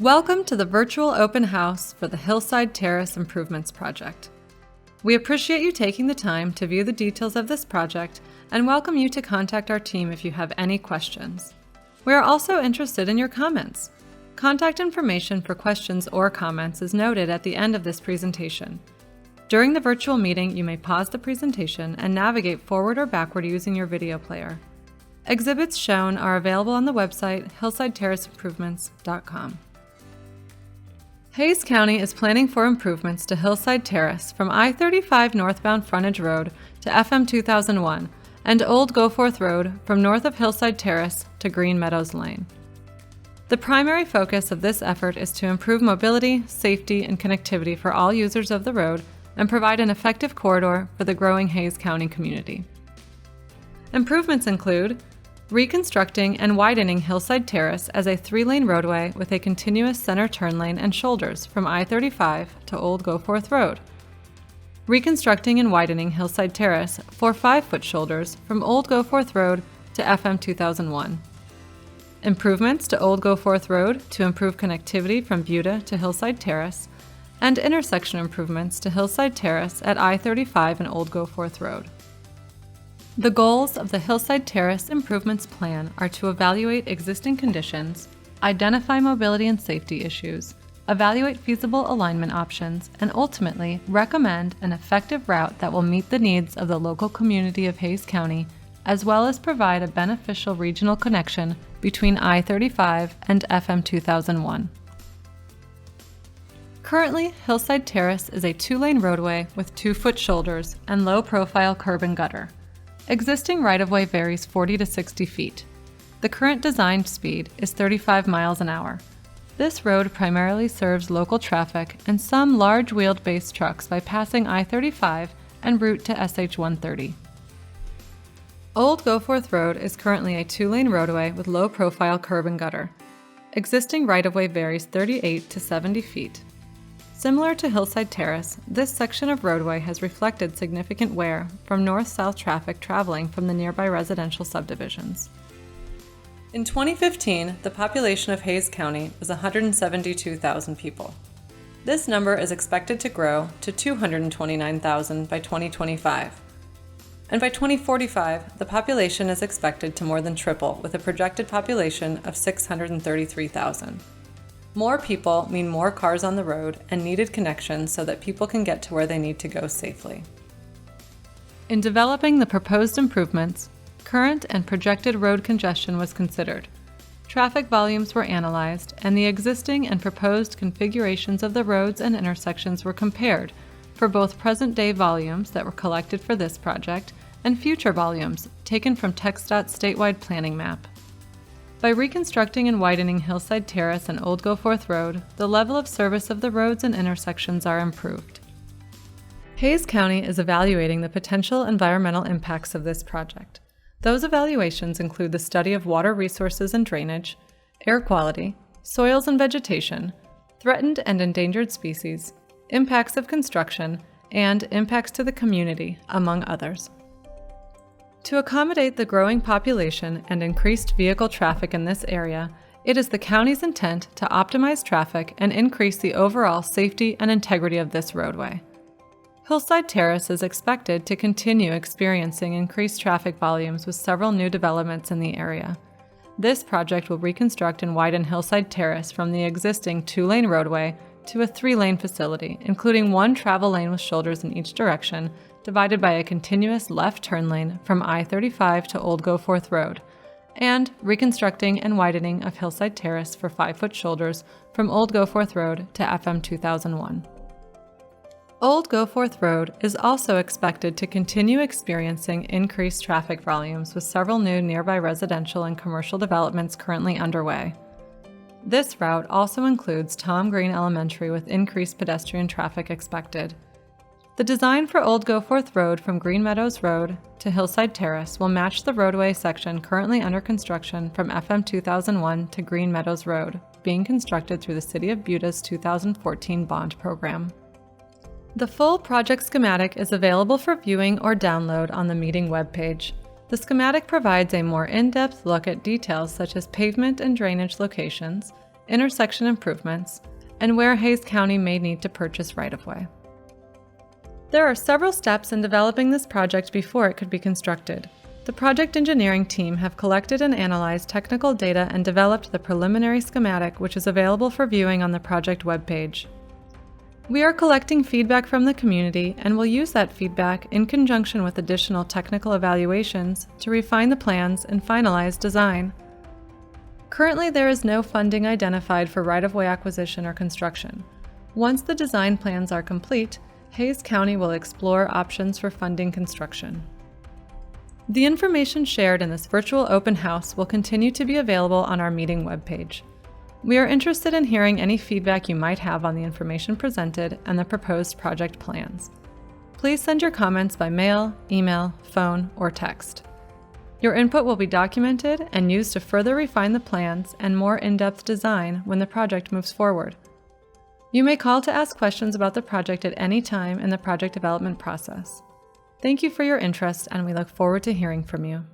Welcome to the virtual open house for the Hillside Terrace Improvements Project. We appreciate you taking the time to view the details of this project and welcome you to contact our team if you have any questions. We are also interested in your comments. Contact information for questions or comments is noted at the end of this presentation. During the virtual meeting, you may pause the presentation and navigate forward or backward using your video player. Exhibits shown are available on the website hillsideterraceimprovements.com. Hayes County is planning for improvements to Hillside Terrace from I-35 northbound frontage road to FM 2001 and Old Goforth Road from north of Hillside Terrace to Green Meadows Lane. The primary focus of this effort is to improve mobility, safety, and connectivity for all users of the road and provide an effective corridor for the growing Hayes County community. Improvements include reconstructing and widening Hillside Terrace as a 3-lane roadway with a continuous center turn lane and shoulders from I-35 to Old Goforth Road. Reconstructing and widening Hillside Terrace for 5-foot shoulders from Old Goforth Road to FM 2001. Improvements to Old Goforth Road to improve connectivity from Buda to Hillside Terrace, and intersection improvements to Hillside Terrace at I-35 and Old Goforth Road. The goals of the Hillside Terrace Improvements Plan are to evaluate existing conditions, identify mobility and safety issues, evaluate feasible alignment options, and ultimately recommend an effective route that will meet the needs of the local community of Hayes County, as well as provide a beneficial regional connection between I-35 and FM 2001. Currently, Hillside Terrace is a 2-lane roadway with 2-foot shoulders and low-profile curb and gutter. Existing right-of-way varies 40 to 60 feet. The current design speed is 35 miles an hour. This road primarily serves local traffic and some large wheeled-based trucks by passing I-35 en route to SH-130. Old Goforth Road is currently a 2-lane roadway with low-profile curb and gutter. Existing right-of-way varies 38 to 70 feet. Similar to Hillside Terrace, this section of roadway has reflected significant wear from north-south traffic traveling from the nearby residential subdivisions. In 2015, the population of Hayes County was 172,000 people. This number is expected to grow to 229,000 by 2025. And by 2045, the population is expected to more than triple, with a projected population of 633,000. More people mean more cars on the road and needed connections so that people can get to where they need to go safely. In developing the proposed improvements, current and projected road congestion was considered. Traffic volumes were analyzed, and the existing and proposed configurations of the roads and intersections were compared for both present-day volumes that were collected for this project and future volumes taken from TxDOT's statewide planning map. By reconstructing and widening Hillside Terrace and Old Goforth Road, the level of service of the roads and intersections are improved. Hayes County is evaluating the potential environmental impacts of this project. Those evaluations include the study of water resources and drainage, air quality, soils and vegetation, threatened and endangered species, impacts of construction, and impacts to the community, among others. To accommodate the growing population and increased vehicle traffic in this area, it is the county's intent to optimize traffic and increase the overall safety and integrity of this roadway. Hillside Terrace is expected to continue experiencing increased traffic volumes with several new developments in the area. This project will reconstruct and widen Hillside Terrace from the existing 2-lane roadway to a 3-lane facility, including 1 travel lane with shoulders in each direction, divided by a continuous left turn lane from I-35 to Old Goforth Road, and reconstructing and widening of Hillside Terrace for 5-foot shoulders from Old Goforth Road to FM 2001. Old Goforth Road is also expected to continue experiencing increased traffic volumes with several new nearby residential and commercial developments currently underway. This route also includes Tom Green Elementary with increased pedestrian traffic expected. The design for Old Goforth Road from Green Meadows Road to Hillside Terrace will match the roadway section currently under construction from FM 2001 to Green Meadows Road, being constructed through the City of Buta's 2014 bond program. The full project schematic is available for viewing or download on the meeting webpage. The schematic provides a more in-depth look at details such as pavement and drainage locations, intersection improvements, and where Hays County may need to purchase right-of-way. There are several steps in developing this project before it could be constructed. The project engineering team have collected and analyzed technical data and developed the preliminary schematic, which is available for viewing on the project webpage. We are collecting feedback from the community and will use that feedback in conjunction with additional technical evaluations to refine the plans and finalize design. Currently, there is no funding identified for right-of-way acquisition or construction. Once the design plans are complete, Hays County will explore options for funding construction. The information shared in this virtual open house will continue to be available on our meeting webpage. We are interested in hearing any feedback you might have on the information presented and the proposed project plans. Please send your comments by mail, email, phone, or text. Your input will be documented and used to further refine the plans and more in-depth design when the project moves forward. You may call to ask questions about the project at any time in the project development process. Thank you for your interest, and we look forward to hearing from you.